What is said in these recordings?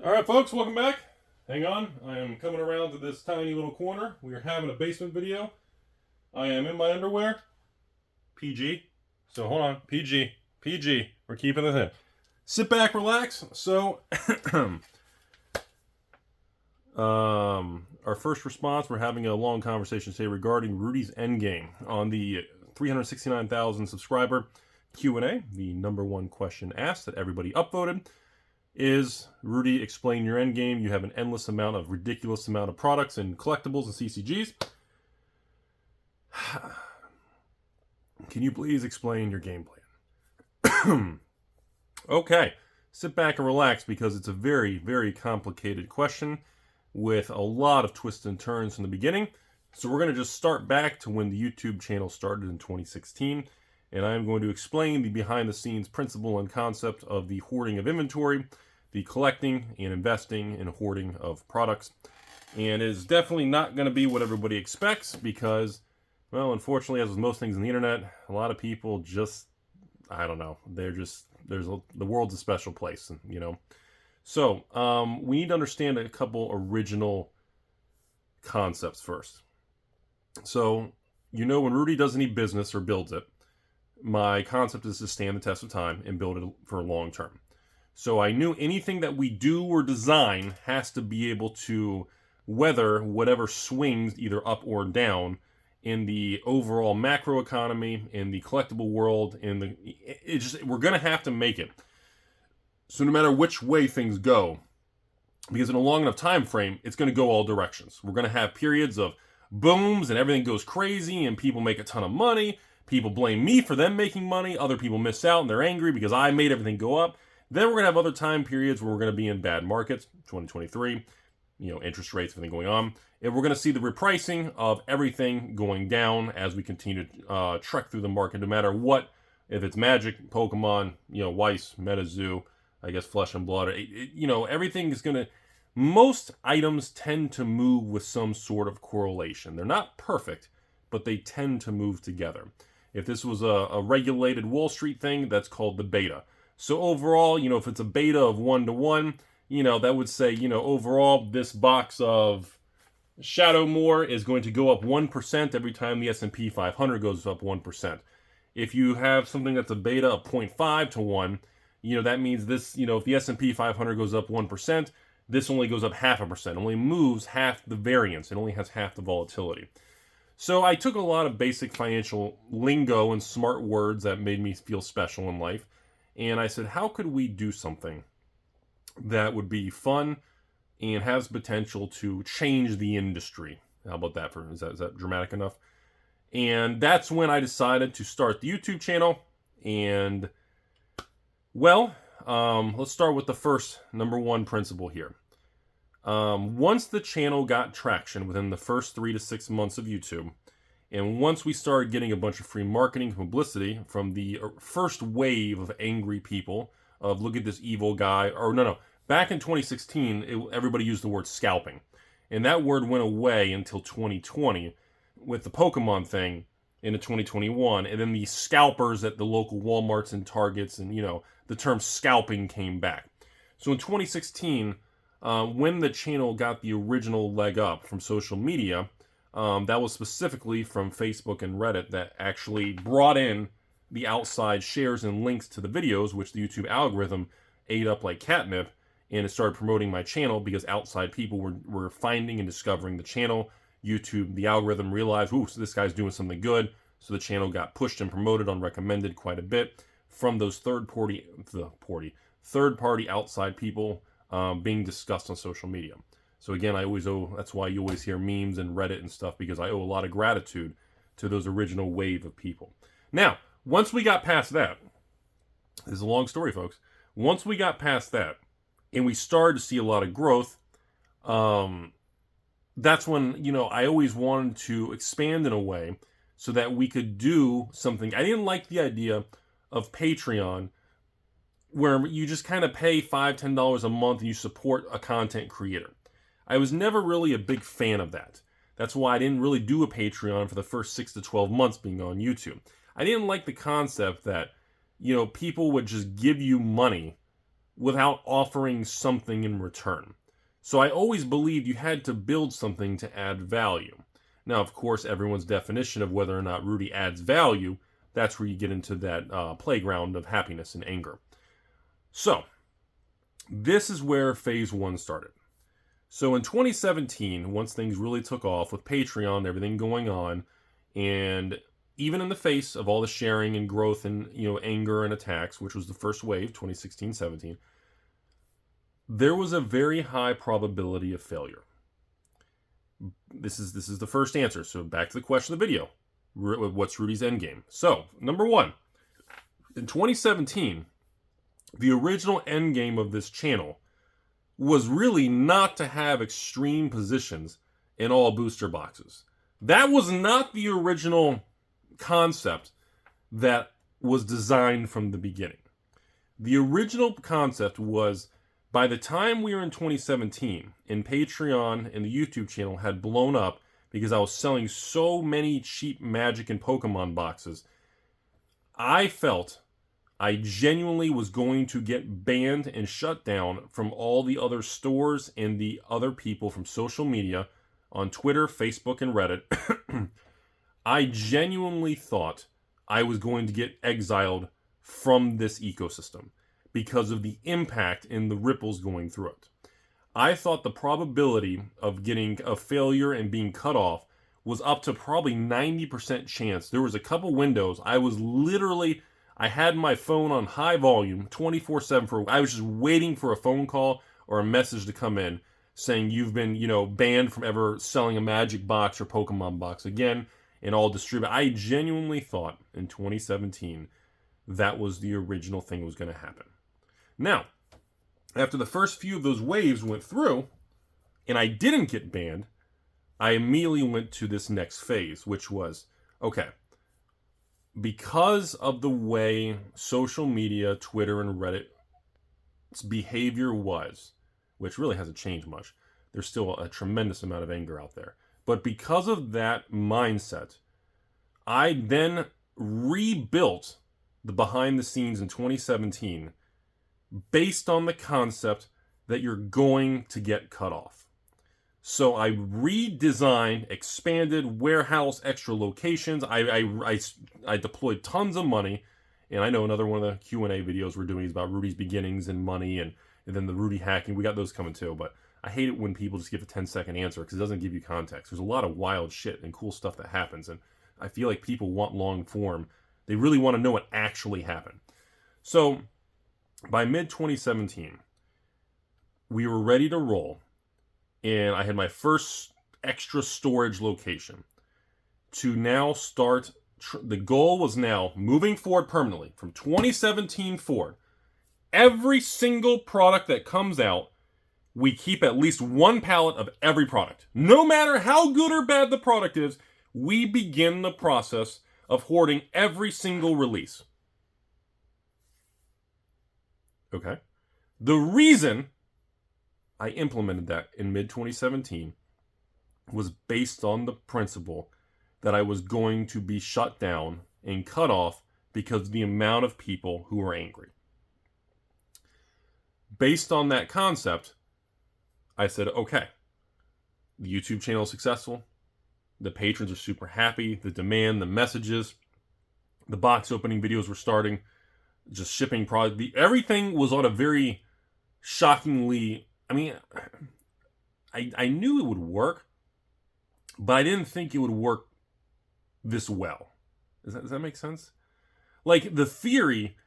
All right, folks, welcome back. Hang on, I am coming around to this tiny little corner. We are having a basement video. I am in my underwear. PG. So hold on, PG. PG. We're keeping it in. Sit back, relax. So, our first response, we're having a long conversation today regarding Rudy's endgame on the 369,000 subscriber Q&A. The number one question asked that everybody upvoted is, Rudy, explain your end game. You have an endless amount of ridiculous amount of products and collectibles and CCGs. Can you please explain your game plan? Okay, sit back and relax because it's a very, very complicated question with a lot of twists and turns from the beginning. So we're going to just start back to when the YouTube channel started in 2016. And I'm going to explain the behind-the-scenes principle and concept of the hoarding of inventory, the collecting and investing and hoarding of products. And it is definitely not going to be what everybody expects because, well, unfortunately, as with most things on the internet, a lot of people just, I don't know, the world's a special place, you know. So, we need to understand a couple original concepts first. So, you know, when Rudy does any business or builds it, my concept is to stand the test of time and build it for long term. So I knew anything that we do or design has to be able to weather whatever swings either up or down in the overall macro economy, in the collectible world, we're going to have to make it. So no matter which way things go, because in a long enough time frame, it's going to go all directions. We're going to have periods of booms and everything goes crazy and people make a ton of money. People blame me for them making money. Other people miss out and they're angry because I made everything go up. Then we're going to have other time periods where we're going to be in bad markets, 2023, interest rates, everything going on. And we're going to see the repricing of everything going down as we continue to trek through the market, no matter what, if it's Magic, Pokemon, Weiss, MetaZoo, I guess Flesh and Blood, everything is going to, most items tend to move with some sort of correlation. They're not perfect, but they tend to move together. If this was a regulated Wall Street thing, that's called the beta. So overall, if it's a beta of 1-to-1, that would say, overall, this box of Shadowmoor is going to go up 1% every time the S&P 500 goes up 1%. If you have something that's a beta of 0.5-to-1, that means this, if the S&P 500 goes up 1%, this only goes up 0.5%. Only moves half the variance. It only has half the volatility. So I took a lot of basic financial lingo and smart words that made me feel special in life. And I said, how could we do something that would be fun and has potential to change the industry? How about that? Is that dramatic enough? And that's when I decided to start the YouTube channel. And, well, let's start with the first number one principle here. Once the channel got traction within the first 3 to 6 months of YouTube, and once we started getting a bunch of free marketing publicity from the first wave of angry people of look at this evil guy, back in 2016, everybody used the word scalping. And that word went away until 2020 with the Pokemon thing into 2021. And then the scalpers at the local Walmarts and Targets and, the term scalping came back. So in 2016, when the channel got the original leg up from social media, that was specifically from Facebook and Reddit that actually brought in the outside shares and links to the videos, which the YouTube algorithm ate up like catnip, and it started promoting my channel because outside people were finding and discovering the channel. YouTube, the algorithm realized, ooh, so this guy's doing something good, so the channel got pushed and promoted on recommended quite a bit from those third-party outside people being discussed on social media. So again, that's why you always hear memes and Reddit and stuff, because I owe a lot of gratitude to those original wave of people. Now, once we got past that, this is a long story, folks. Once we got past that, and we started to see a lot of growth, that's when, I always wanted to expand in a way so that we could do something. I didn't like the idea of Patreon, where you just kind of pay $5, $10 a month and you support a content creator. I was never really a big fan of that. That's why I didn't really do a Patreon for the first 6 to 12 months being on YouTube. I didn't like the concept that, people would just give you money without offering something in return. So I always believed you had to build something to add value. Now, of course, everyone's definition of whether or not Rudy adds value, that's where you get into that playground of happiness and anger. So, this is where phase one started. So in 2017, once things really took off with Patreon and everything going on, and even in the face of all the sharing and growth and anger and attacks, which was the first wave, 2016-17, there was a very high probability of failure. This is the first answer. So back to the question of the video. What's Rudy's endgame? So, number one, in 2017, the original endgame of this channel was really not to have extreme positions in all booster boxes. That was not the original concept that was designed from the beginning. The original concept was, by the time we were in 2017, and Patreon and the YouTube channel had blown up because I was selling so many cheap Magic and Pokemon boxes, I felt I genuinely was going to get banned and shut down from all the other stores and the other people from social media on Twitter, Facebook, and Reddit. I genuinely thought I was going to get exiled from this ecosystem because of the impact and the ripples going through it. I thought the probability of getting a failure and being cut off was up to probably 90% chance. There was a couple windows. I had my phone on high volume 24/7 I was just waiting for a phone call or a message to come in saying you've been, banned from ever selling a Magic box or Pokemon box again, and all distribute. I genuinely thought in 2017 that was the original thing that was going to happen. Now, after the first few of those waves went through and I didn't get banned, I immediately went to this next phase, which was, okay, because of the way social media, Twitter, and Reddit's behavior was, which really hasn't changed much, there's still a tremendous amount of anger out there. But because of that mindset, I then rebuilt the behind the scenes in 2017 based on the concept that you're going to get cut off. So I redesigned, expanded, warehouse, extra locations. I deployed tons of money. And I know another one of the Q&A videos we're doing is about Rudy's beginnings and money and then the Rudy hacking. We got those coming too. But I hate it when people just give a 10-second answer because it doesn't give you context. There's a lot of wild shit and cool stuff that happens. And I feel like people want long form. They really want to know what actually happened. So by mid-2017, we were ready to roll. And I had my first extra storage location to now start. The goal was now moving forward permanently from 2017 forward. Every single product that comes out, we keep at least one pallet of every product. No matter how good or bad the product is, we begin the process of hoarding every single release. Okay? The reason I implemented that in mid-2017 was based on the principle that I was going to be shut down and cut off because of the amount of people who were angry. Based on that concept, I said, okay, the YouTube channel is successful. The patrons are super happy. The demand, the messages, the box opening videos were starting, just shipping product. Everything was on a very shockingly... I knew it would work, but I didn't think it would work this well. Does that make sense? Like, the theory,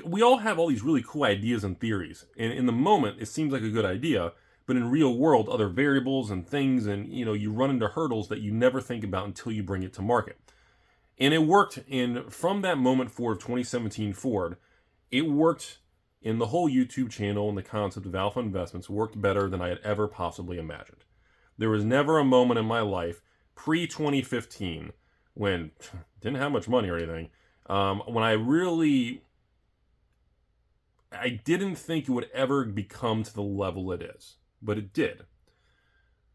we all have all these really cool ideas and theories. And in the moment, it seems like a good idea, but in real world, other variables and things, and, you run into hurdles that you never think about until you bring it to market. And it worked from that moment forward, 2017 forward, it worked in the whole YouTube channel, and the concept of Alpha Investments worked better than I had ever possibly imagined. There was never a moment in my life, pre-2015, when I didn't have much money or anything, when I didn't think it would ever become to the level it is. But it did.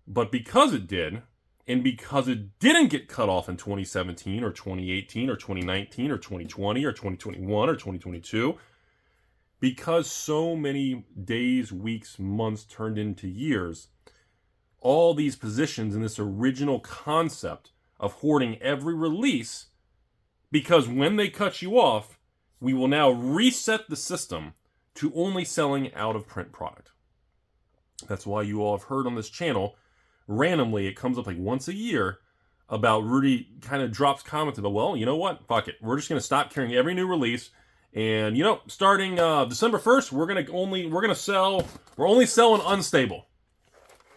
But because it did, and because it didn't get cut off in 2017 or 2018 or 2019 or 2020 or 2021 or 2022, because so many days, weeks, months turned into years, all these positions in this original concept of hoarding every release, because when they cut you off, we will now reset the system to only selling out-of-print product. That's why you all have heard on this channel, randomly, it comes up like once a year, about Rudy kind of drops comments about, well, you know what? Fuck it. We're just going to stop carrying every new release. And, you know, starting December 1st, we're only selling unstable.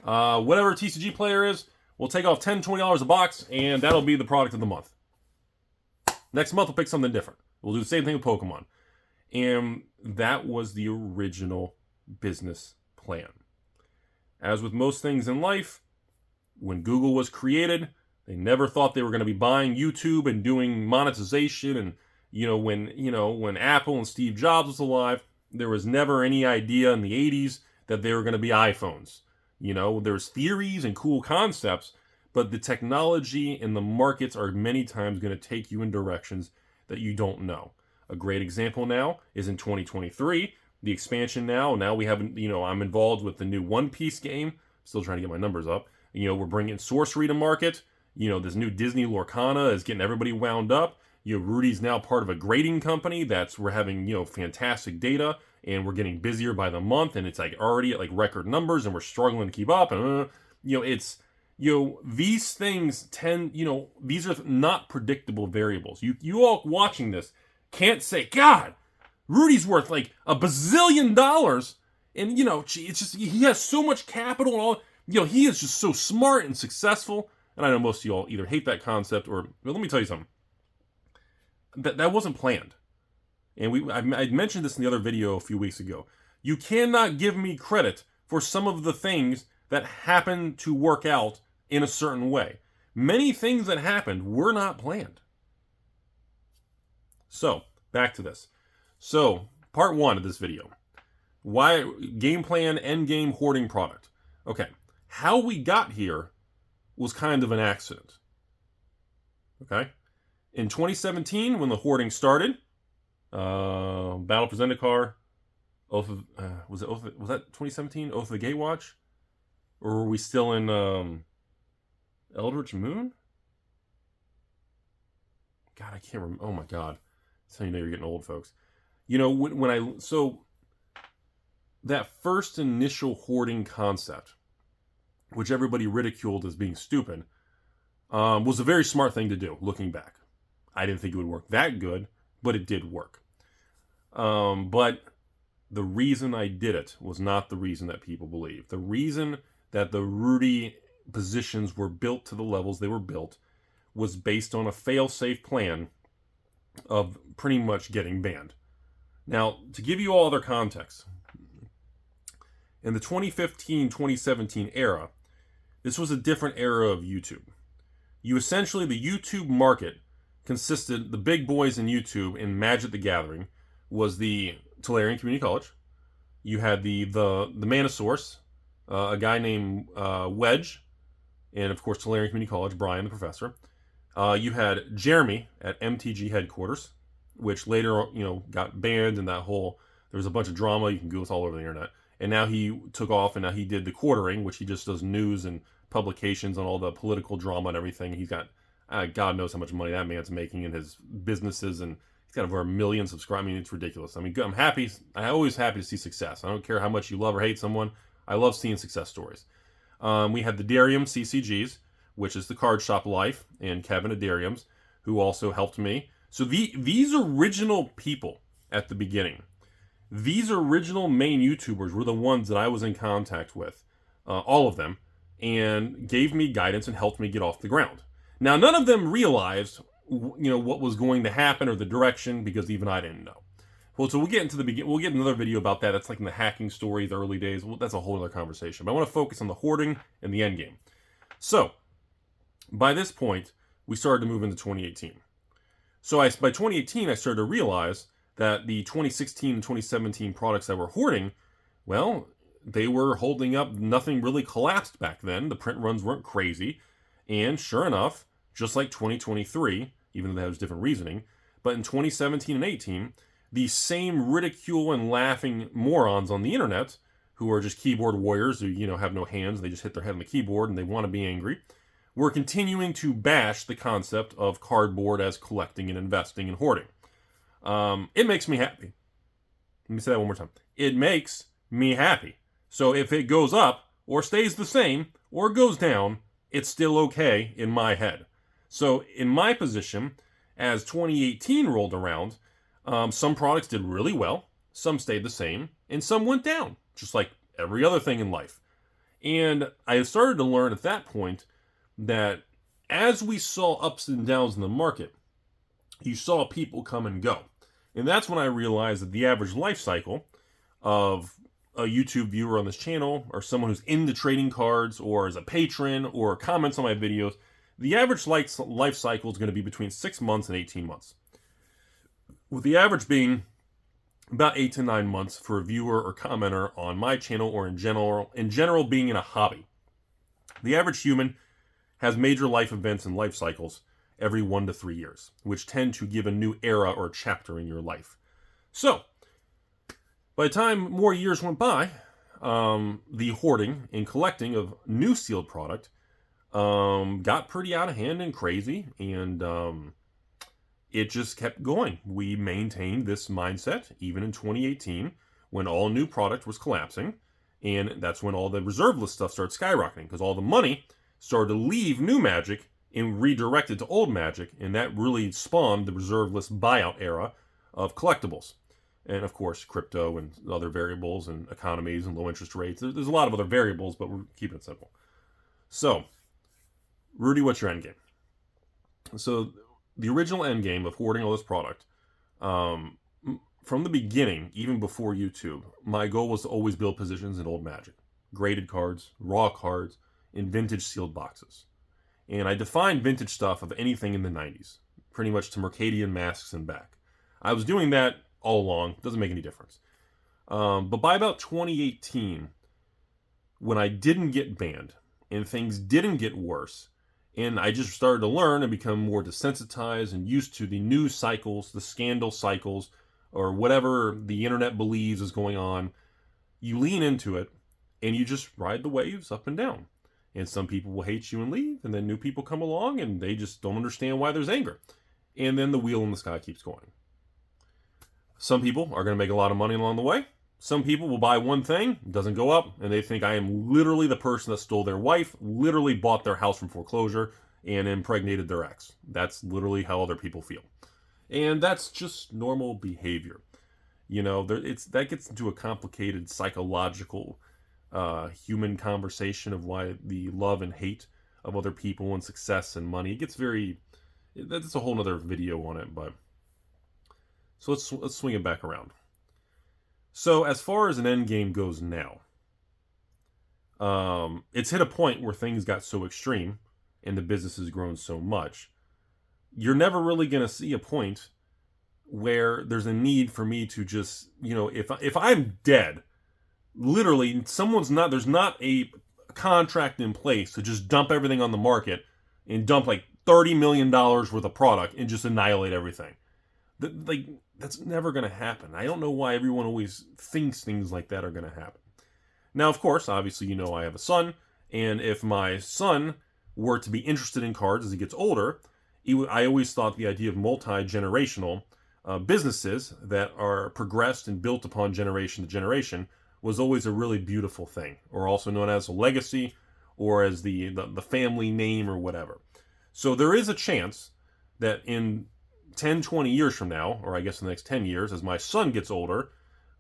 Whatever TCG player is, we'll take off $10, $20 a box, and that'll be the product of the month. Next month, we'll pick something different. We'll do the same thing with Pokemon. And that was the original business plan. As with most things in life, when Google was created, they never thought they were going to be buying YouTube and doing monetization. And, when Apple and Steve Jobs was alive, there was never any idea in the 80s that they were going to be iPhones. There's theories and cool concepts, but the technology and the markets are many times going to take you in directions that you don't know. A great example now is in 2023, the expansion now we have, I'm involved with the new One Piece game. Still trying to get my numbers up. We're bringing sorcery to market. This new Disney Lorcana is getting everybody wound up. Rudy's now part of a grading company we're having, fantastic data, and we're getting busier by the month, and it's like already at like record numbers, and we're struggling to keep up. And, these things these are not predictable variables. You all watching this can't say, God, Rudy's worth like $1 bazillion. And, it's just, he has so much capital and all, he is just so smart and successful. And I know most of you all either hate that concept or, well, let me tell you something. That wasn't planned. And I mentioned this in the other video a few weeks ago. You cannot give me credit for some of the things that happened to work out in a certain way. Many things that happened were not planned. So, back to this. So, part 1 of this video. Why game plan, end game, hoarding product. Okay, how we got here was kind of an accident. Okay? In 2017, when the hoarding started, Battle for Zendikar, was that 2017? Oath of the Gatewatch? Or were we still in Eldritch Moon? God, I can't remember. Oh my God. That's how you know you're getting old, folks. So that first initial hoarding concept, which everybody ridiculed as being stupid, was a very smart thing to do, looking back. I didn't think it would work that good, but it did work. But the reason I did it was not the reason that people believe. The reason that the Rudy positions were built to the levels they were built was based on a fail-safe plan of pretty much getting banned. Now, to give you all other context, in the 2015-2017 era, this was a different era of YouTube. The YouTube market consisted, the big boys in YouTube in Magic the Gathering was the Tolarian Community College. You had the Manosaurus, a guy named Wedge, and of course Tolarian Community College, Brian the professor. You had Jeremy at MTG headquarters, which later got banned, and there was a bunch of drama. You can Google this all over the internet. And now he took off, and now he did the quartering, which he just does news and publications on all the political drama and everything. He's got, God knows how much money that man's making in his businesses, and he's got over 1 million subscribers. I mean, it's ridiculous. I mean, I'm happy. I'm always happy to see success. I don't care how much you love or hate someone. I love seeing success stories. We had the Darium CCGs, which is the Card Shop Life, and Kevin at Darium's, who also helped me. So these original people at the beginning, these original main YouTubers were the ones that I was in contact with, all of them, and gave me guidance and helped me get off the ground. Now, none of them realized, what was going to happen or the direction, because even I didn't know. Well, so we'll get another video about that. That's like in the hacking story, the early days. Well, that's a whole other conversation. But I want to focus on the hoarding and the end game. So, by this point, we started to move into 2018. So by 2018, I started to realize that the 2016 and 2017 products that were hoarding, well, they were holding up. Nothing really collapsed back then. The print runs weren't crazy. And sure enough, just like 2023, even though that was different reasoning, but in 2017 and 18, the same ridicule and laughing morons on the internet who are just keyboard warriors who, have no hands, they just hit their head on the keyboard and they want to be angry, we're continuing to bash the concept of cardboard as collecting and investing and hoarding. It makes me happy. Let me say that one more time. It makes me happy. So if it goes up or stays the same or goes down, it's still okay in my head. So in my position, as 2018 rolled around, some products did really well, some stayed the same, and some went down, just like every other thing in life. And I started to learn at that point that as we saw ups and downs in the market, you saw people come and go. And that's when I realized that the average life cycle of a YouTube viewer on this channel, or someone who's into trading cards, or is a patron, or comments on my videos, the average life cycle is going to be between 6 months and 18 months. With the average being about 8 to 9 months for a viewer or commenter on my channel, or in general being in a hobby. The average human has major life events and life cycles every 1 to 3 years, which tend to give a new era or chapter in your life. So, by the time more years went by, the hoarding and collecting of new sealed product got pretty out of hand and crazy, and it just kept going. We maintained this mindset even in 2018 when all new product was collapsing, and that's when all the reserve list stuff started skyrocketing because all the money started to leave new magic and redirect it to old magic, and that really spawned the reserve list buyout era of collectibles. And of course, crypto and other variables and economies and low interest rates. There's a lot of other variables, but we're keeping it simple. So, Rudy, what's your end game? So, the original end game of hoarding all this product, from the beginning, even before YouTube, my goal was to always build positions in old magic. Graded cards, raw cards, and vintage sealed boxes. And I defined vintage stuff of anything in the 90s, pretty much to Mercadian masks and back. I was doing that all along. Doesn't make any difference. But by about 2018, when I didn't get banned and things didn't get worse, and I just started to learn and become more desensitized and used to the news cycles, the scandal cycles, or whatever the internet believes is going on, you lean into it and you just ride the waves up and down. And some people will hate you and leave, and then new people come along and they just don't understand why there's anger. And then the wheel in the sky keeps going. Some people are going to make a lot of money along the way. Some people will buy one thing, it doesn't go up, and they think I am literally the person that stole their wife, literally bought their house from foreclosure, and impregnated their ex. That's literally how other people feel. And that's just normal behavior. That gets into a complicated psychological human conversation of why the love and hate of other people and success and money. It gets that's a whole nother video on it, but so let's swing it back around. So as far as an end game goes now, it's hit a point where things got so extreme and the business has grown so much, you're never really going to see a point where there's a need for me to just, if I'm dead, literally there's not a contract in place to just dump everything on the market and dump like $30 million worth of product and just annihilate everything. That's never going to happen. I don't know why everyone always thinks things like that are going to happen. Now, of course, obviously, I have a son, and if my son were to be interested in cards as he gets older, I always thought the idea of multi-generational businesses that are progressed and built upon generation to generation was always a really beautiful thing, or also known as a legacy, or as the family name or whatever. So there is a chance that in 10, 20 years from now, or I guess in the next 10 years, as my son gets older,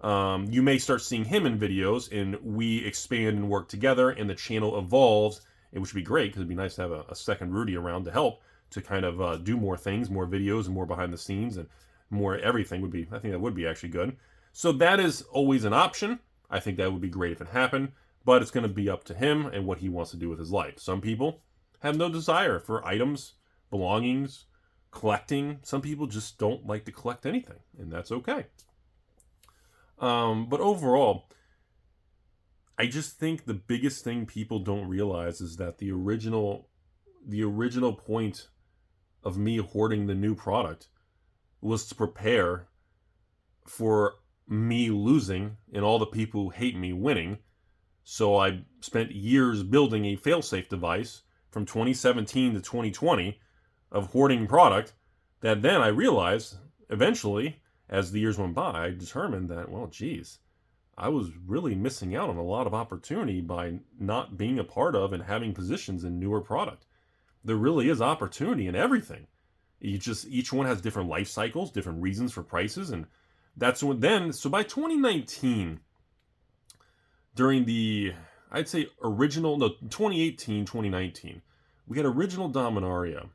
you may start seeing him in videos, and we expand and work together, and the channel evolves, which would be great, because it'd be nice to have a second Rudy around to help, to kind of do more things, more videos, and more behind the scenes, and more everything I think that would be actually good. So that is always an option. I think that would be great if it happened, but it's going to be up to him and what he wants to do with his life. Some people have no desire for items, belongings, collecting. Some people just don't like to collect anything, and that's okay. But overall, I just think the biggest thing people don't realize is that the original point of me hoarding the new product was to prepare for me losing and all the people who hate me winning. So I spent years building a failsafe device from 2017 to 2020 of hoarding product that then I realized eventually, as the years went by, I determined that, well, geez, I was really missing out on a lot of opportunity by not being a part of and having positions in newer product. There really is opportunity in everything. Each one has different life cycles, different reasons for prices, and that's when then, so by 2019, during the, I'd say 2018, 2019, we had original Dominaria,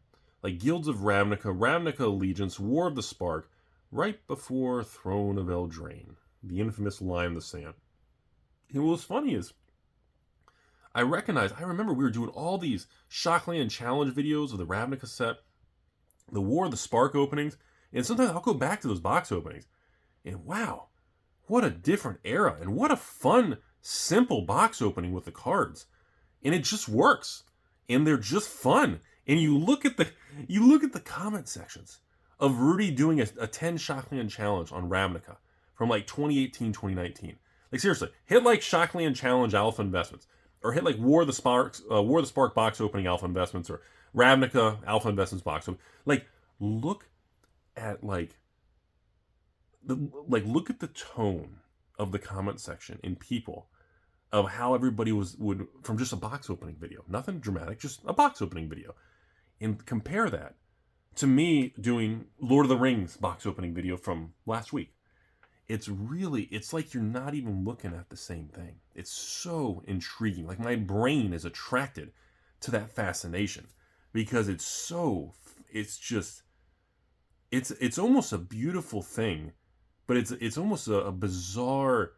like Guilds of Ravnica Allegiance, War of the Spark, right before Throne of Eldraine, the infamous Line in the Sand. And what was funny is, I remember we were doing all these Shockland Challenge videos of the Ravnica set, the War of the Spark openings, and sometimes I'll go back to those box openings, and wow, what a different era, and what a fun, simple box opening with the cards. And it just works. And they're just fun. And you look at the comment sections of Rudy doing a 10 Shockland challenge on Ravnica from like 2018, 2019. Like seriously, hit like Shockland Challenge Alpha Investments, or hit like War of the Spark box opening Alpha Investments, or Ravnica Alpha Investments box opening. Like look at look at the tone of the comment section in people, of how everybody would from just a box opening video, nothing dramatic, just a box opening video, and compare that to me doing Lord of the Rings box opening video from last week. It's like you're not even looking at the same thing. It's so intriguing. Like my brain is attracted to that fascination because it's almost a beautiful thing, but it's almost a bizarre,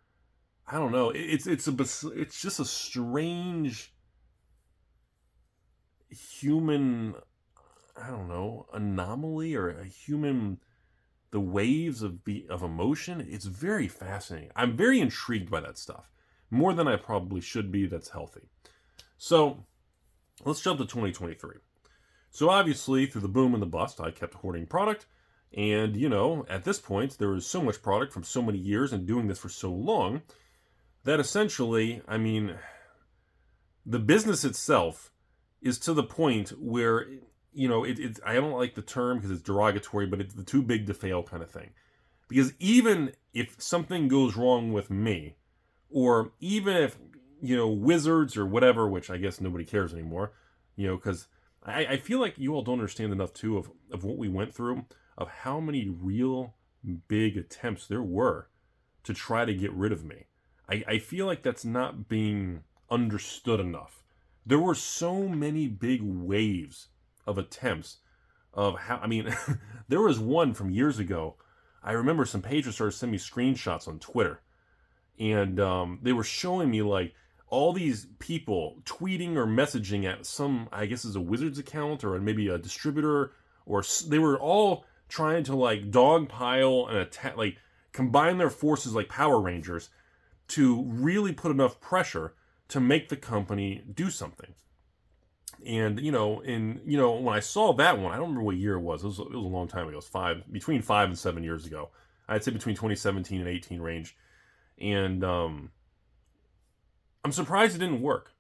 I don't know. It's just a strange human, I don't know, anomaly, or a human, the waves of emotion. It's very fascinating. I'm very intrigued by that stuff, more than I probably should be. That's healthy. So let's jump to 2023. So obviously, through the boom and the bust, I kept hoarding product. And, at this point, there was so much product from so many years and doing this for so long that essentially, the business itself is to the point where, I don't like the term because it's derogatory, but it's the too big to fail kind of thing. Because even if something goes wrong with me, or even if, Wizards or whatever, which I guess nobody cares anymore, because I feel like you all don't understand enough, too, of what we went through, of how many real big attempts there were to try to get rid of me. I feel like that's not being understood enough. There were so many big waves of attempts of how, there was one from years ago. I remember some pages started sending me screenshots on Twitter. And they were showing me like all these people tweeting or messaging at some, I guess is a Wizards account or maybe a distributor, or they were all trying to like dogpile and attack, like combine their forces like Power Rangers to really put enough pressure to make the company do something. And, when I saw that one, I don't remember what year it was. It was a long time ago. It was between 5 and 7 years ago. I'd say between 2017 and 18 range. And I'm surprised it didn't work.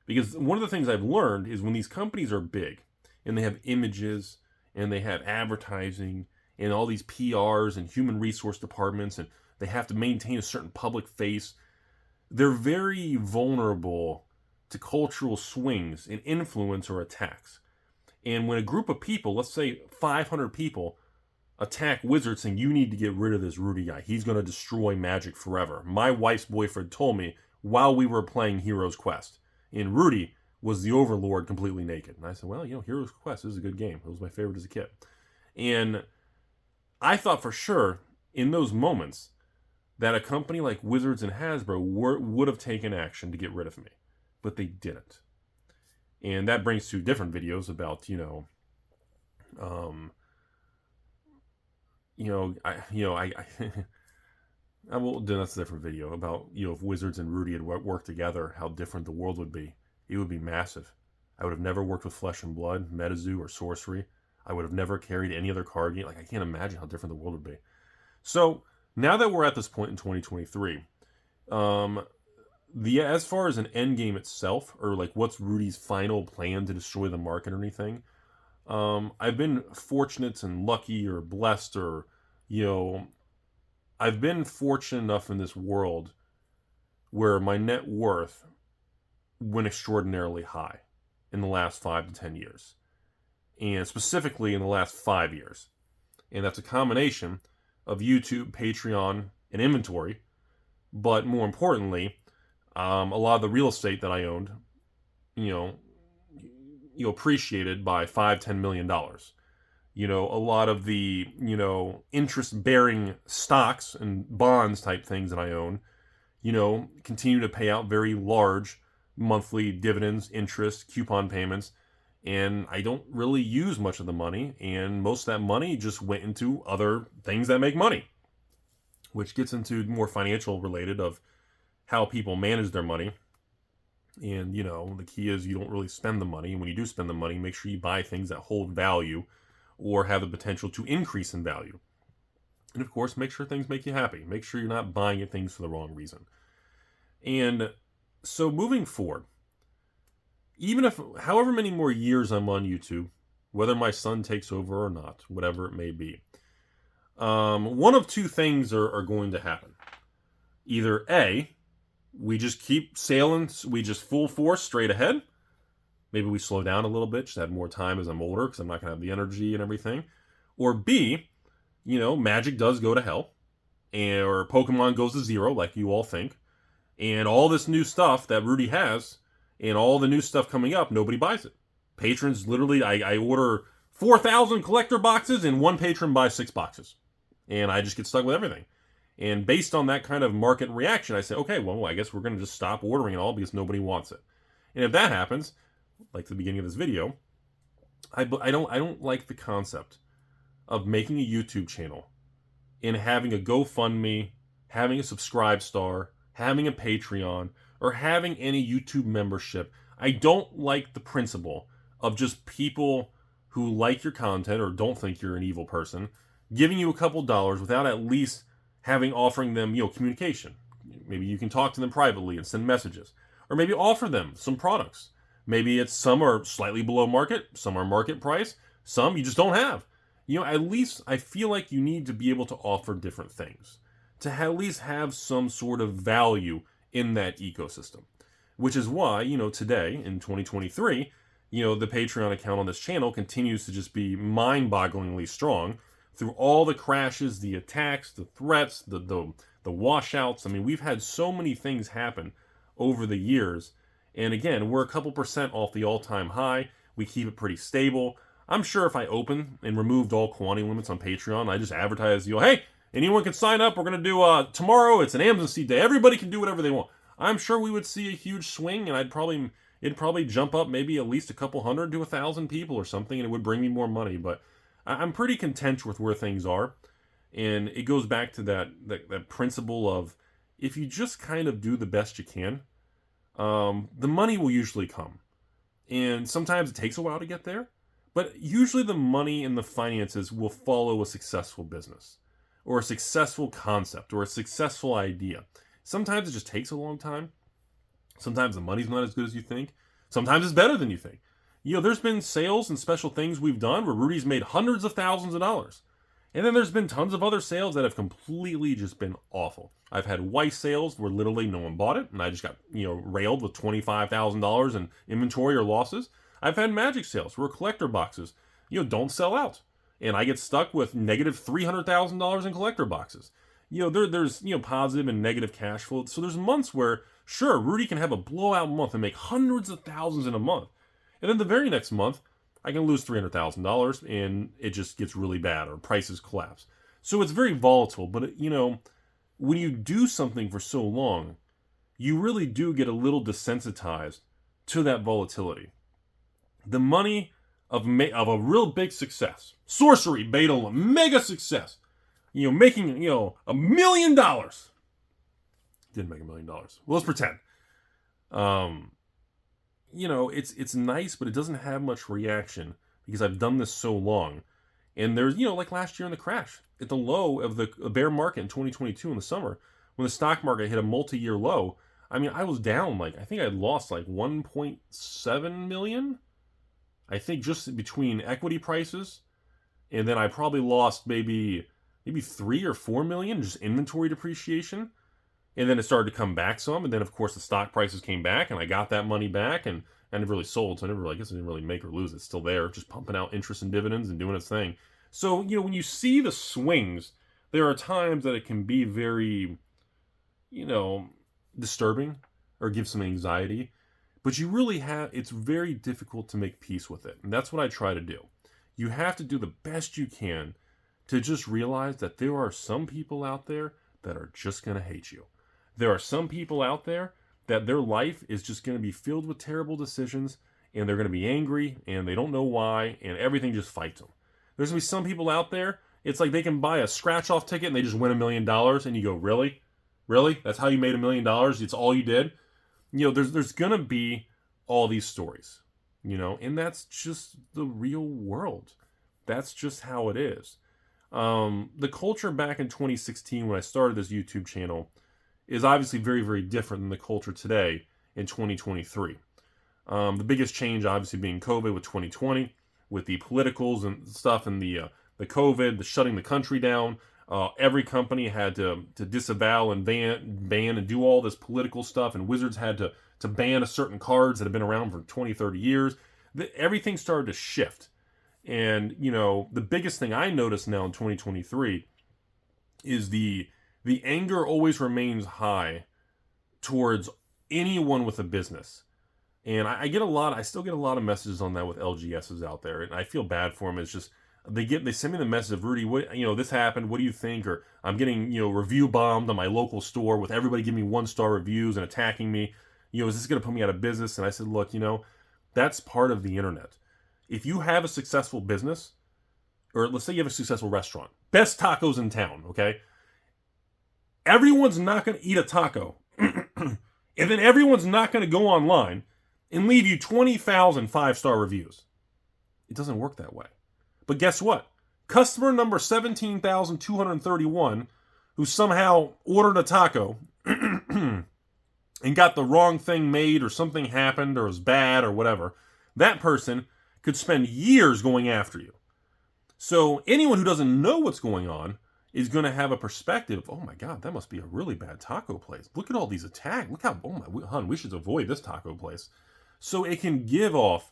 Because one of the things I've learned is when these companies are big and they have images and they have advertising and all these PRs and human resource departments, and they have to maintain a certain public face, they're very vulnerable to cultural swings and influence or attacks. And when a group of people, let's say 500 people, attack Wizards saying, you need to get rid of this Rudy guy, he's going to destroy Magic forever. My wife's boyfriend told me while we were playing Heroes Quest, and Rudy was the Overlord completely naked. And I said, well, Heroes Quest is a good game. It was my favorite as a kid. And I thought for sure in those moments that a company like Wizards and Hasbro would have taken action to get rid of me. But they didn't. And that brings to different videos about, that's a different video about, if Wizards and Rudy had worked together, how different the world would be. It would be massive. I would have never worked with Flesh and Blood, MetaZoo, or Sorcery. I would have never carried any other card game. Like, I can't imagine how different the world would be. So, Now that we're at this point in 2023, as far as an end game itself, or like what's Rudy's final plan to destroy the market or anything, I've been fortunate and lucky or blessed, or I've been fortunate enough in this world where my net worth went extraordinarily high in the last 5 to 10 years, and specifically in the last 5 years. And that's a combination of YouTube, Patreon, and inventory. But more importantly, a lot of the real estate that I owned, appreciated by $5-10 million. A lot of the, interest-bearing stocks and bonds type things that I own, continue to pay out very large monthly dividends, interest, coupon payments, and I don't really use much of the money, and most of that money just went into other things that make money, which gets into more financial related of how people manage their money. And, the key is you don't really spend the money, and when you do spend the money, make sure you buy things that hold value or have the potential to increase in value. And of course, make sure things make you happy. Make sure you're not buying things for the wrong reason. And so moving forward, even if, however many more years I'm on YouTube, whether my son takes over or not, whatever it may be, one of two things are going to happen. Either A, we just keep sailing, we just full force straight ahead. Maybe we slow down a little bit, just have more time as I'm older, because I'm not going to have the energy and everything. Or B, magic does go to hell, or Pokemon goes to zero, like you all think, and all this new stuff that Rudy has, and all the new stuff coming up, nobody buys it. Patrons, literally, I order 4,000 collector boxes, and one patron buys 6 boxes. And I just get stuck with everything. And based on that kind of market reaction, I say, okay, well, I guess we're going to just stop ordering it all because nobody wants it. And if that happens, like the beginning of this video, I don't like the concept of making a YouTube channel and having a GoFundMe, having a Subscribe Star, having a Patreon, or having any YouTube membership. I don't like the principle of just people who like your content or don't think you're an evil person giving you a couple dollars without at least offering them, communication. Maybe you can talk to them privately and send messages, or maybe offer them some products. Maybe it's some are slightly below market, some are market price, some you just don't have. At least I feel like you need to be able to offer different things to at least have some sort of value in that ecosystem, which is why, today in 2023, the Patreon account on this channel continues to just be mind-bogglingly strong through all the crashes, the attacks, the threats, the washouts. I mean, we've had so many things happen over the years. And again, we're a couple percent off the all-time high. We keep it pretty stable. I'm sure if I open and removed all quantity limits on Patreon, I just advertise, hey, anyone can sign up. We're going to do, tomorrow, it's an Amazon Seed Day. Everybody can do whatever they want. I'm sure we would see a huge swing, and it'd probably jump up maybe at least a couple hundred to 1,000 people or something, and it would bring me more money. But I'm pretty content with where things are. And it goes back to that principle of if you just kind of do the best you can, the money will usually come. And sometimes it takes a while to get there, but usually the money and the finances will follow a successful business or a successful concept or a successful idea. Sometimes it just takes a long time. Sometimes the money's not as good as you think. Sometimes it's better than you think. There's been sales and special things we've done where Rudy's made hundreds of thousands of dollars. And then there's been tons of other sales that have completely just been awful. I've had Weiss sales where literally no one bought it, and I just got, railed with $25,000 in inventory or losses. I've had magic sales where collector boxes, don't sell out. And I get stuck with negative $300,000 in collector boxes. There's positive and negative cash flow. So there's months where, sure, Rudy can have a blowout month and make hundreds of thousands in a month. And then the very next month, I can lose $300,000 and it just gets really bad or prices collapse. So it's very volatile. But, when you do something for so long, you really do get a little desensitized to that volatility. The money of a real big success, sorcery, beta, mega success, making, $1 million. Didn't make $1 million. Well, let's pretend. It's nice, but it doesn't have much reaction because I've done this so long. And there's, like last year in the crash, at the low of the bear market in 2022 in the summer, when the stock market hit a multi-year low, I mean, I was down I think I lost 1.7 million. I think just between equity prices, and then I probably lost maybe 3 or 4 million just inventory depreciation. And then it started to come back some, and then of course the stock prices came back, and I got that money back, and I never really sold, so I guess I didn't really make or lose. It's still there, just pumping out interest and dividends and doing its thing. So, when you see the swings, there are times that it can be very, disturbing or give some anxiety. But it's very difficult to make peace with it. And that's what I try to do. You have to do the best you can to just realize that there are some people out there that are just going to hate you. There are some people out there that their life is just going to be filled with terrible decisions, and they're going to be angry, and they don't know why, and everything just fights them. There's going to be some people out there, it's like they can buy a scratch-off ticket and they just win $1 million, and you go, really? Really? That's how you made $1 million? It's all you did? There's going to be all these stories, and that's just the real world. That's just how it is. The culture back in 2016 when I started this YouTube channel is obviously very, very different than the culture today in 2023. The biggest change obviously being COVID with 2020, with the politicals and stuff, and the COVID, the shutting the country down. Every company had to disavow and ban and do all this political stuff, and Wizards had to ban a certain cards that have been around for 20, 30 years. Everything started to shift. And, the biggest thing I notice now in 2023 is the anger always remains high towards anyone with a business. And I still get a lot of messages on that with LGSs out there, and I feel bad for them. It's just, they send me the message of, Rudy, this happened, what do you think? Or I'm getting, review bombed on my local store with everybody giving me 1-star reviews and attacking me. Is this going to put me out of business? And I said, look, that's part of the internet. If you have a successful business, or let's say you have a successful restaurant, best tacos in town, okay? Everyone's not going to eat a taco. And then everyone's not going to go online and leave you 20,000 5-star reviews. It doesn't work that way. But guess what? Customer number 17,231, who somehow ordered a taco and got the wrong thing made, or something happened, or was bad, or whatever, that person could spend years going after you. So anyone who doesn't know what's going on is going to have a perspective of, oh my God, that must be a really bad taco place. Look at all these attacks. Look how, we should avoid this taco place. So it can give off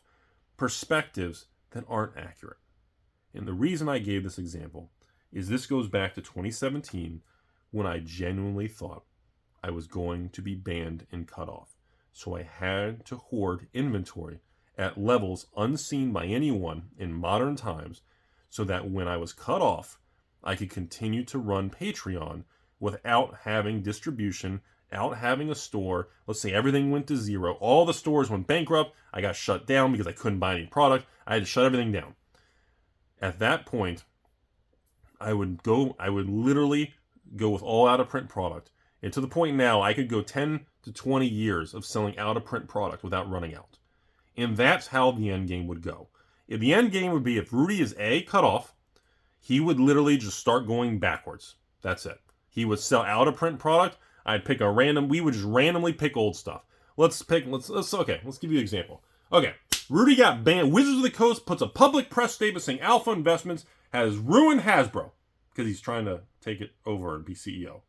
perspectives that aren't accurate. And the reason I gave this example is this goes back to 2017, when I genuinely thought I was going to be banned and cut off. So I had to hoard inventory at levels unseen by anyone in modern times, so that when I was cut off, I could continue to run Patreon without having distribution, without having a store. Let's say everything went to zero. All the stores went bankrupt. I got shut down because I couldn't buy any product. I had to shut everything down. At that point, I would literally go with all out-of-print product. And to the point now, I could go 10 to 20 years of selling out-of-print product without running out. And that's how the end game would go. The end game would be, if Rudy is cut off, he would literally just start going backwards. That's it. He would sell out-of-print product. We would just randomly pick old stuff. Let's give you an example. Okay, Rudy got banned. Wizards of the Coast puts a public press statement saying Alpha Investments has ruined Hasbro because he's trying to take it over and be CEO.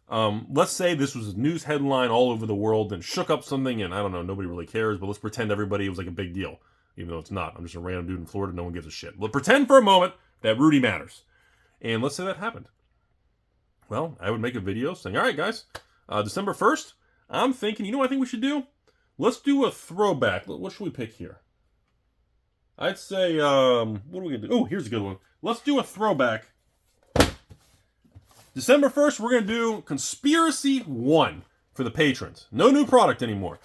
Let's say this was a news headline all over the world and shook up something, and I don't know, nobody really cares, but let's pretend everybody it was like a big deal, even though it's not. I'm just a random dude in Florida, no one gives a shit. But pretend for a moment that Rudy matters. And let's say that happened. Well, I would make a video saying, all right, guys, December 1st, I'm thinking, what I think we should do? Let's do a throwback. What should we pick here? I'd say, what are we going to do? Oh, here's a good one. Let's do a throwback. December 1st, we're going to do Conspiracy 1 for the patrons. No new product anymore.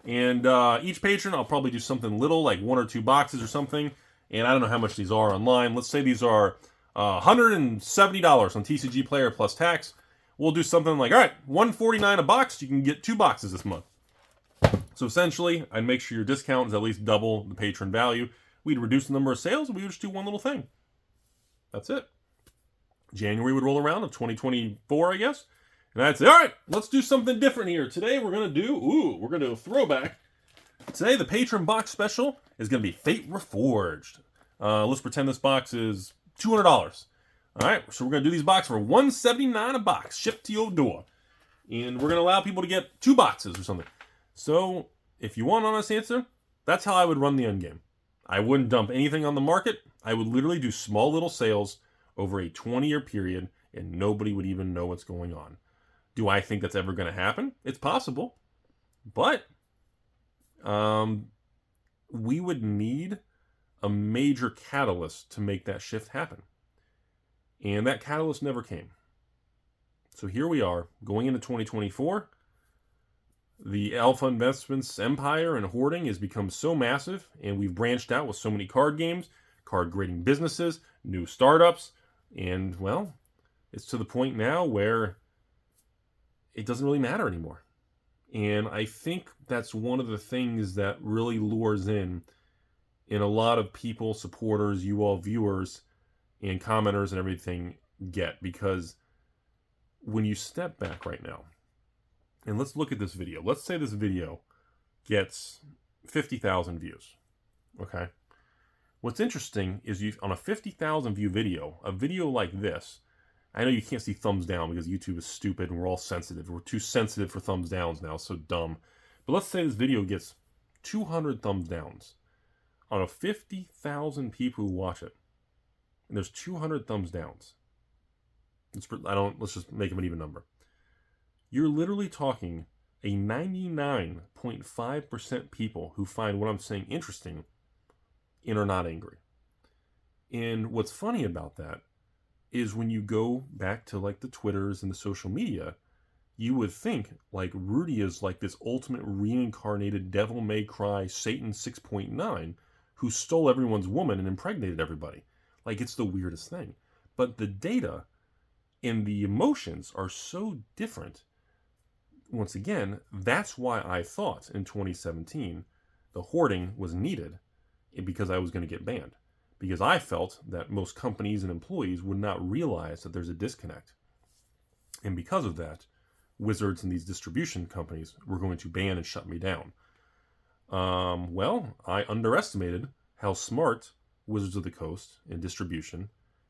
And each patron, I'll probably do something little, like 1 or 2 boxes or something. And I don't know how much these are online. Let's say these are $170 on TCG Player plus tax. We'll do something like, all right, $149 a box. You can get 2 boxes this month. So essentially, I'd make sure your discount is at least double the patron value. we'd reduce the number of sales, and we would just do one little thing. That's it. January would roll around of 2024, I guess. And I'd say, all right, let's do something different here. Today we're going to do a throwback. Today the patron box special is going to be Fate Reforged. Let's pretend this box is $200. All right, so we're going to do these boxes for $179 a box, shipped to your door. And we're going to allow people to get 2 boxes or something. So if you want an honest answer, that's how I would run the end game. I wouldn't dump anything on the market. I would literally do small little sales over a 20-year period, and nobody would even know what's going on. Do I think that's ever going to happen? It's possible. But we would need a major catalyst to make that shift happen. And that catalyst never came. So here we are, going into 2024. The Alpha Investments empire and hoarding has become so massive, and we've branched out with so many card games, card grading businesses, new startups, and, well, it's to the point now where it doesn't really matter anymore. And I think that's one of the things that really lures in a lot of people, supporters, you all viewers, and commenters and everything get. Because when you step back right now, and let's look at this video. Let's say this video gets 50,000 views, okay? What's interesting is on a 50,000 view video, a video like this, I know you can't see thumbs down because YouTube is stupid and we're all sensitive. We're too sensitive for thumbs downs now, so dumb. But let's say this video gets 200 thumbs downs. On a 50,000 people who watch it, and there's 200 thumbs downs. Let's just make them an even number. You're literally talking a 99.5% people who find what I'm saying interesting and are not angry. And what's funny about that is when you go back to like the Twitters and the social media, you would think like Rudy is like this ultimate reincarnated devil may cry Satan 6.9 who stole everyone's woman and impregnated everybody. Like, it's the weirdest thing. But the data and the emotions are so different. Once again, that's why I thought in 2017 the hoarding was needed, because I was going to get banned. Because I felt that most companies and employees would not realize that there's a disconnect. And because of that, wizards and these distribution companies were going to ban and shut me down. Well, I underestimated how smart Wizards of the Coast and distribution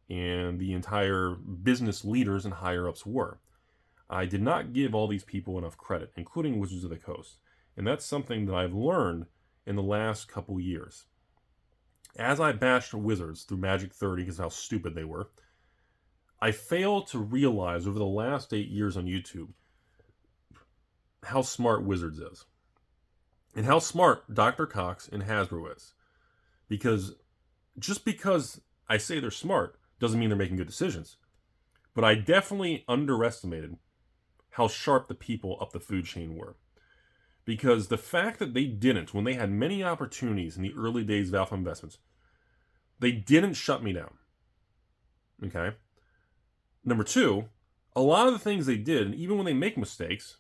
and the entire business leaders and higher-ups were. I did not give all these people enough credit, including Wizards of the Coast. And that's something that I've learned in the last couple years. As I bashed Wizards through Magic 30 because of how stupid they were, I failed to realize over the last 8 years on YouTube how smart Wizards is. And how smart Dr. Cox and Hasbro is. Because just because I say they're smart doesn't mean they're making good decisions. But I definitely underestimated how sharp the people up the food chain were. Because the fact that they didn't, when they had many opportunities in the early days of Alpha Investments, they didn't shut me down. Okay? Number 2, a lot of the things they did, and even when they make mistakes,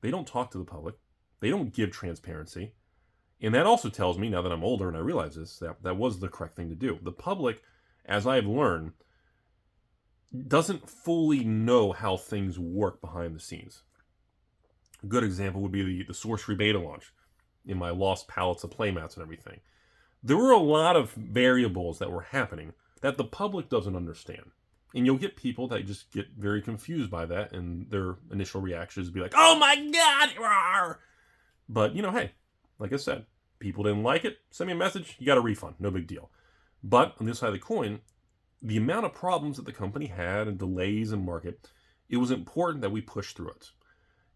they don't talk to the public. They don't give transparency. And that also tells me, now that I'm older and I realize this, that was the correct thing to do. The public, as I've learned, doesn't fully know how things work behind the scenes. A good example would be the Sorcery beta launch in my lost pallets of playmats and everything. There were a lot of variables that were happening that the public doesn't understand. And you'll get people that just get very confused by that, and their initial reactions would be like, oh my God! Rawr! But, hey, like I said, people didn't like it. Send me a message. You got a refund. No big deal. But on this side of the coin, the amount of problems that the company had and delays in market, it was important that we push through it.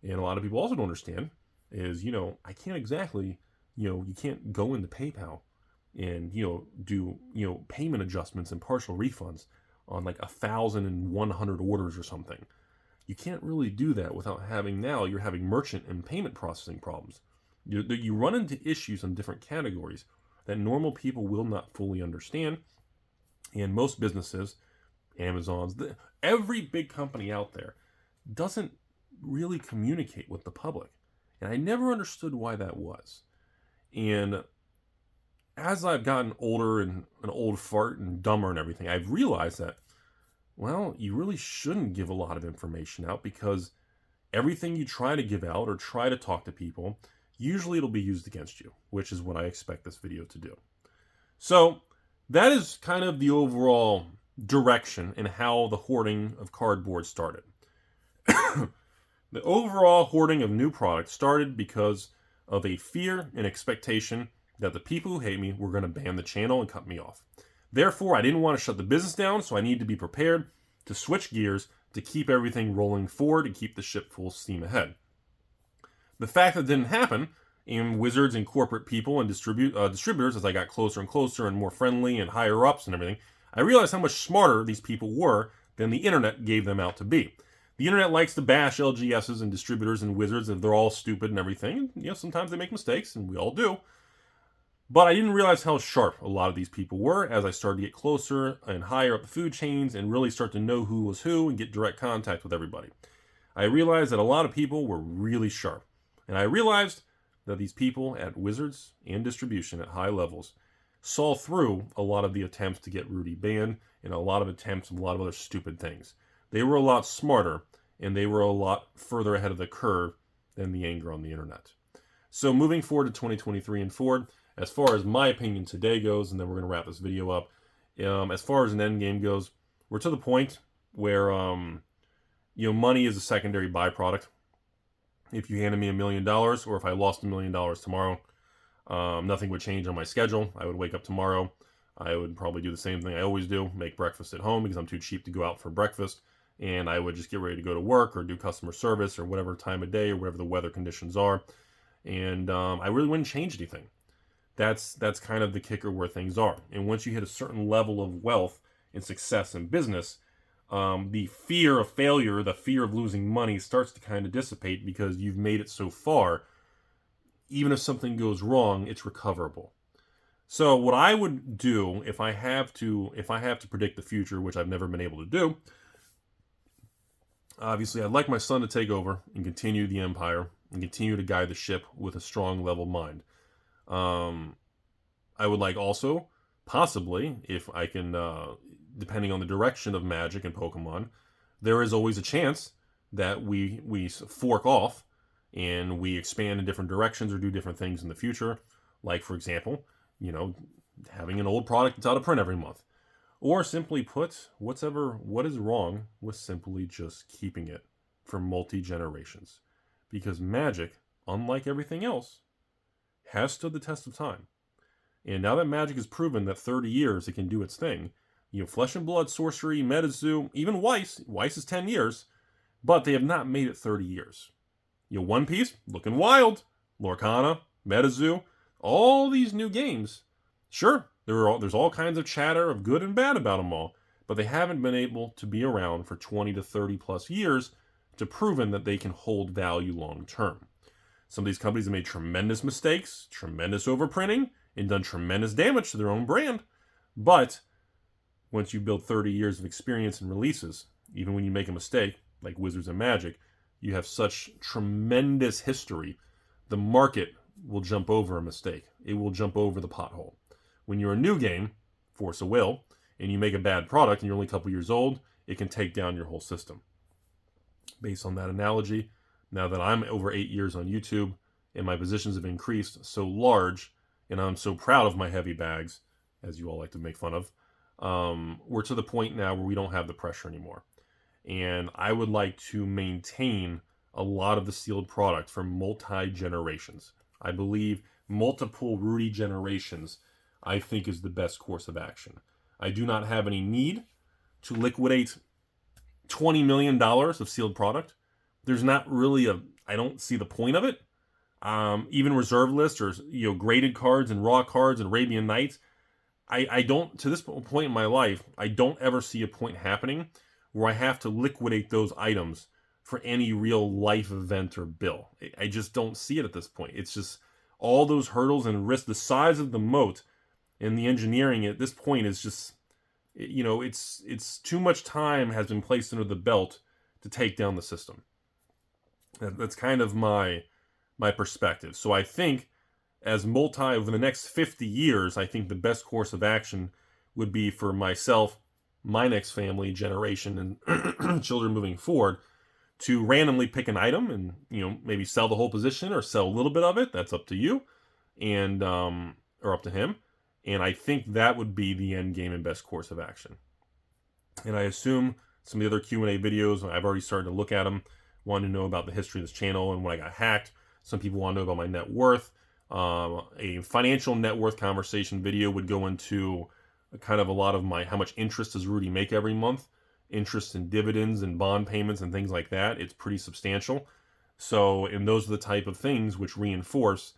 And a lot of people also don't understand is, I can't exactly, you can't go into PayPal and, do, payment adjustments and partial refunds on like 1,100 orders or something. You can't really do that without you're having merchant and payment processing problems. You run into issues in different categories that normal people will not fully understand. And most businesses, Amazon's, every big company out there doesn't really communicate with the public. And I never understood why that was. And as I've gotten older and an old fart and dumber and everything, I've realized that, well, you really shouldn't give a lot of information out, because everything you try to give out or try to talk to people, usually it'll be used against you, which is what I expect this video to do. So that is kind of the overall direction and how the hoarding of cardboard started. The overall hoarding of new products started because of a fear and expectation that the people who hate me were going to ban the channel and cut me off. Therefore, I didn't want to shut the business down, so I needed to be prepared to switch gears to keep everything rolling forward and keep the ship full steam ahead. The fact that it didn't happen, and wizards and corporate people and distributors, as I got closer and closer and more friendly and higher ups and everything, I realized how much smarter these people were than the internet gave them out to be. The internet likes to bash LGSs and distributors and wizards, and they're all stupid and everything. And, sometimes they make mistakes, and we all do. But I didn't realize how sharp a lot of these people were as I started to get closer and higher up the food chains and really start to know who was who and get direct contact with everybody. I realized that a lot of people were really sharp. And I realized that these people at Wizards and distribution at high levels saw through a lot of the attempts to get Rudy banned and a lot of attempts and a lot of other stupid things. They were a lot smarter, and they were a lot further ahead of the curve than the anger on the internet. So moving forward to 2023 and forward, as far as my opinion today goes, and then we're going to wrap this video up, as far as an end game goes, we're to the point where money is a secondary byproduct. If you handed me $1 million, or if I lost $1 million tomorrow, nothing would change on my schedule. I would wake up tomorrow. I would probably do the same thing I always do, make breakfast at home because I'm too cheap to go out for breakfast. And I would just get ready to go to work or do customer service or whatever time of day or whatever the weather conditions are. And I really wouldn't change anything. That's kind of the kicker where things are. And once you hit a certain level of wealth and success in business, the fear of failure, the fear of losing money starts to kind of dissipate because you've made it so far. Even if something goes wrong, it's recoverable. So what I would do if I have to predict the future, which I've never been able to do, obviously I'd like my son to take over and continue the empire and continue to guide the ship with a strong level mind. I would like also, possibly, if I can, depending on the direction of Magic and Pokemon, there is always a chance that we fork off and we expand in different directions or do different things in the future. Like, for example, having an old product that's out of print every month. Or simply put, what is wrong with simply just keeping it for multi-generations? Because Magic, unlike everything else, has stood the test of time. And now that Magic has proven that 30 years it can do its thing, Flesh and Blood, Sorcery, MetaZoo, even Weiss is 10 years, but they have not made it 30 years. One Piece, looking wild. Lorcana, MetaZoo, all these new games. Sure, there's all kinds of chatter of good and bad about them all, but they haven't been able to be around for 20 to 30 plus years to proven that they can hold value long term. Some of these companies have made tremendous mistakes, tremendous overprinting, and done tremendous damage to their own brand. But once you build 30 years of experience and releases, even when you make a mistake, like Wizards and Magic, you have such tremendous history, the market will jump over a mistake. It will jump over the pothole. When you're a new game, Force of Will, and you make a bad product and you're only a couple years old, it can take down your whole system. Based on that analogy, now that I'm over 8 years on YouTube and my positions have increased so large, and I'm so proud of my heavy bags, as you all like to make fun of, we're to the point now where we don't have the pressure anymore. And I would like to maintain a lot of the sealed product for multi-generations. I believe multiple Rudy generations, I think, is the best course of action. I do not have any need to liquidate $20 million of sealed product. There's not really I don't see the point of it. Even reserve lists or graded cards and raw cards and Arabian Nights, I don't, to this point in my life, I don't ever see a point happening where I have to liquidate those items for any real life event or bill. I just don't see it at this point. It's just all those hurdles and risks, the size of the moat and the engineering at this point is just, it's too much time has been placed under the belt to take down the system. That's kind of my perspective. So I think over the next 50 years, I think the best course of action would be for myself, my next family generation, and children moving forward to randomly pick an item and, maybe sell the whole position or sell a little bit of it. That's up to you and, or up to him. And I think that would be the end game and best course of action. And I assume some of the other Q&A videos, I've already started to look at them, want to know about the history of this channel and when I got hacked. Some people want to know about my net worth. A financial net worth conversation video would go into kind of a lot of how much interest does Rudy make every month, interest in dividends and bond payments and things like that. It's pretty substantial. So, and those are the type of things which reinforce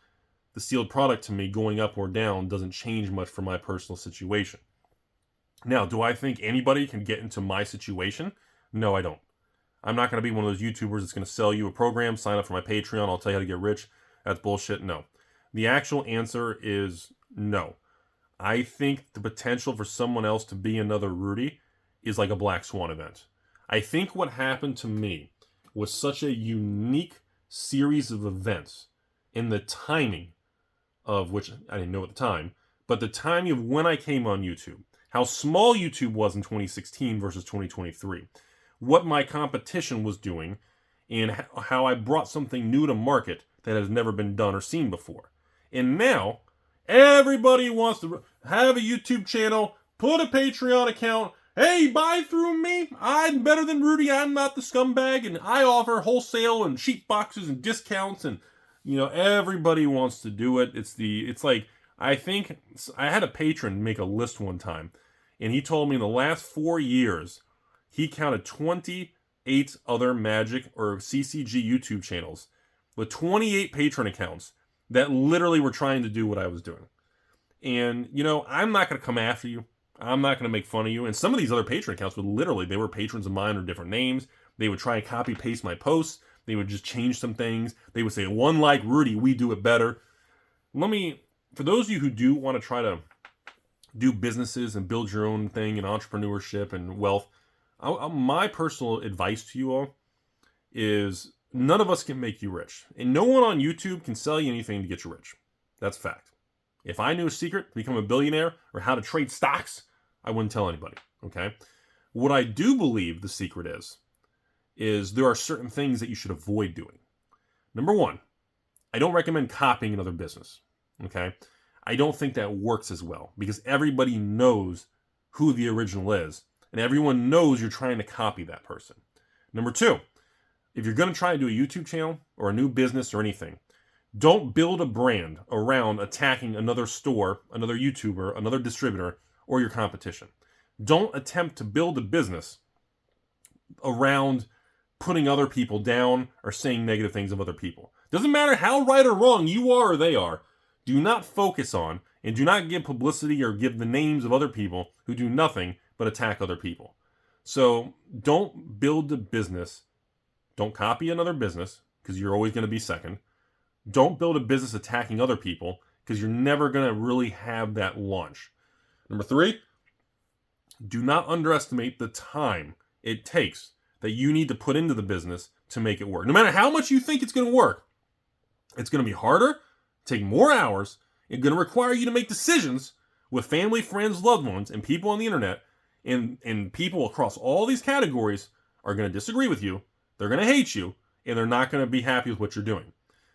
the sealed product to me going up or down doesn't change much for my personal situation. Now, do I think anybody can get into my situation? No, I don't. I'm not going to be one of those YouTubers that's going to sell you a program, sign up for my Patreon, I'll tell you how to get rich. That's bullshit. No. The actual answer is no. I think the potential for someone else to be another Rudy is like a black swan event. I think what happened to me was such a unique series of events in the timing of which I didn't know at the time, but the timing of when I came on YouTube, how small YouTube was in 2016 versus 2023, what my competition was doing, and how I brought something new to market that has never been done or seen before. And now, everybody wants to have a YouTube channel, put a Patreon account. Hey, buy through me. I'm better than Rudy. I'm not the scumbag. And I offer wholesale and cheap boxes and discounts. And, everybody wants to do it. It's like, I think I had a patron make a list one time. And he told me in the last 4 years, he counted 28 other Magic or CCG YouTube channels with 28 patron accounts that literally were trying to do what I was doing. And, I'm not going to come after you. I'm not going to make fun of you. And some of these other patron accounts they were patrons of mine under different names. They would try and copy paste my posts. They would just change some things. They would say, one like Rudy, we do it better. For those of you who do want to try to do businesses and build your own thing and entrepreneurship and wealth, my personal advice to you all is none of us can make you rich. And no one on YouTube can sell you anything to get you rich. That's a fact. If I knew a secret to become a billionaire or how to trade stocks, I wouldn't tell anybody, okay? What I do believe the secret is there are certain things that you should avoid doing. Number one, I don't recommend copying another business, okay? I don't think that works as well because everybody knows who the original is and everyone knows you're trying to copy that person. Number two, if you're going to try to do a YouTube channel or a new business or anything, don't build a brand around attacking another store, another YouTuber, another distributor, or your competition. Don't attempt to build a business around putting other people down or saying negative things of other people. Doesn't matter how right or wrong you are or they are. Do not focus on and do not give publicity or give the names of other people who do nothing but attack other people. So don't build a business. Don't copy another business because you're always going to be second. Don't build a business attacking other people because you're never going to really have that launch. Number three, do not underestimate the time it takes that you need to put into the business to make it work. No matter how much you think it's going to work, it's going to be harder, take more hours, it's going to require you to make decisions with family, friends, loved ones, and people on the internet, and people across all these categories are going to disagree with you, they're going to hate you, and they're not going to be happy with what you're doing.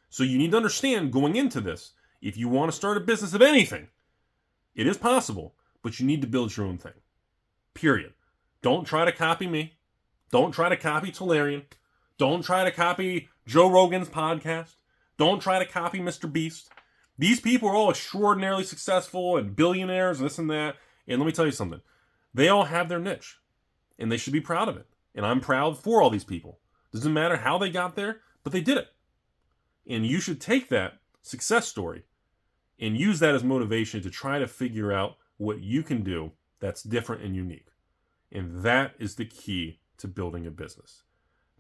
So you need to understand going into this, if you want to start a business of anything, it is possible, but you need to build your own thing. Period. Don't try to copy me. Don't try to copy Tolarian. Don't try to copy Joe Rogan's podcast. Don't try to copy Mr. Beast. These people are all extraordinarily successful and billionaires and this and that. And let me tell you something. They all have their niche, and they should be proud of it. And I'm proud for all these people. Doesn't matter how they got there, but they did it. And you should take that success story and use that as motivation to try to figure out what you can do that's different and unique. And that is the key to building a business.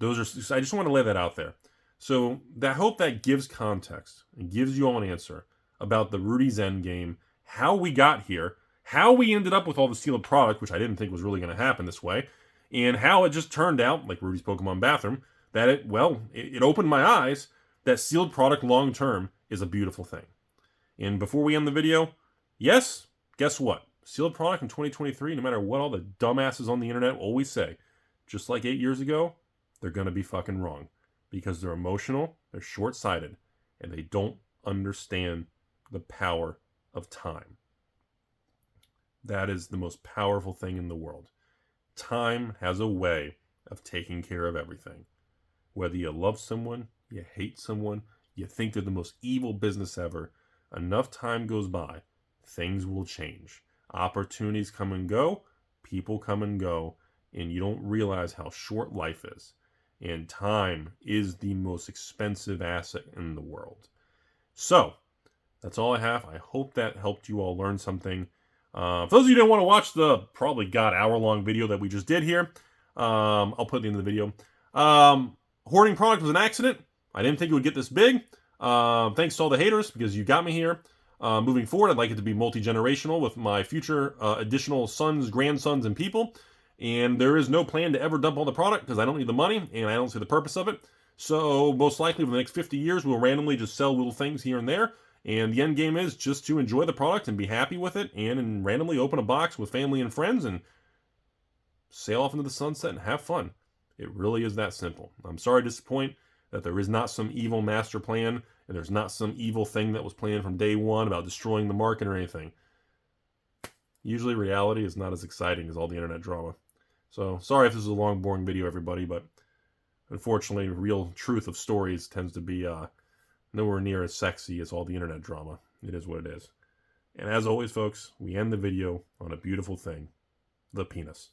I just want to lay that out there. So I hope that gives context and gives you all an answer about the Rudy's Endgame, how we got here, how we ended up with all the sealed product, which I didn't think was really going to happen this way, and how it just turned out, like Rudy's Pokemon bathroom, that it opened my eyes that sealed product long-term is a beautiful thing. And before we end the video, yes, guess what? Sealed product in 2023, no matter what all the dumbasses on the internet always say, just like 8 years ago, they're going to be fucking wrong. Because they're emotional, they're short-sighted, and they don't understand the power of time. That is the most powerful thing in the world. Time has a way of taking care of everything. Whether you love someone, you hate someone, you think they're the most evil business ever, enough time goes by, things will change. Opportunities come and go, people come and go, and you don't realize how short life is. And time is the most expensive asset in the world. So, that's all I have. I hope that helped you all learn something. For those of you who didn't want to watch the probably hour-long video that we just did here, I'll put it in the video. Hoarding product was an accident. I didn't think it would get this big. Thanks to all the haters, because you got me here. Moving forward, I'd like it to be multi-generational with my future additional sons, grandsons, and people. And there is no plan to ever dump all the product because I don't need the money and I don't see the purpose of it. So most likely for the next 50 years, we'll randomly just sell little things here and there. And the end game is just to enjoy the product and be happy with it and randomly open a box with family and friends and sail off into the sunset and have fun. It really is that simple. I'm sorry to disappoint that there is not some evil master plan and there's not some evil thing that was planned from day one about destroying the market or anything. Usually reality is not as exciting as all the internet drama. So, sorry if this is a long, boring video, everybody, but unfortunately, real truth of stories tends to be nowhere near as sexy as all the internet drama. It is what it is. And as always, folks, we end the video on a beautiful thing, the penis.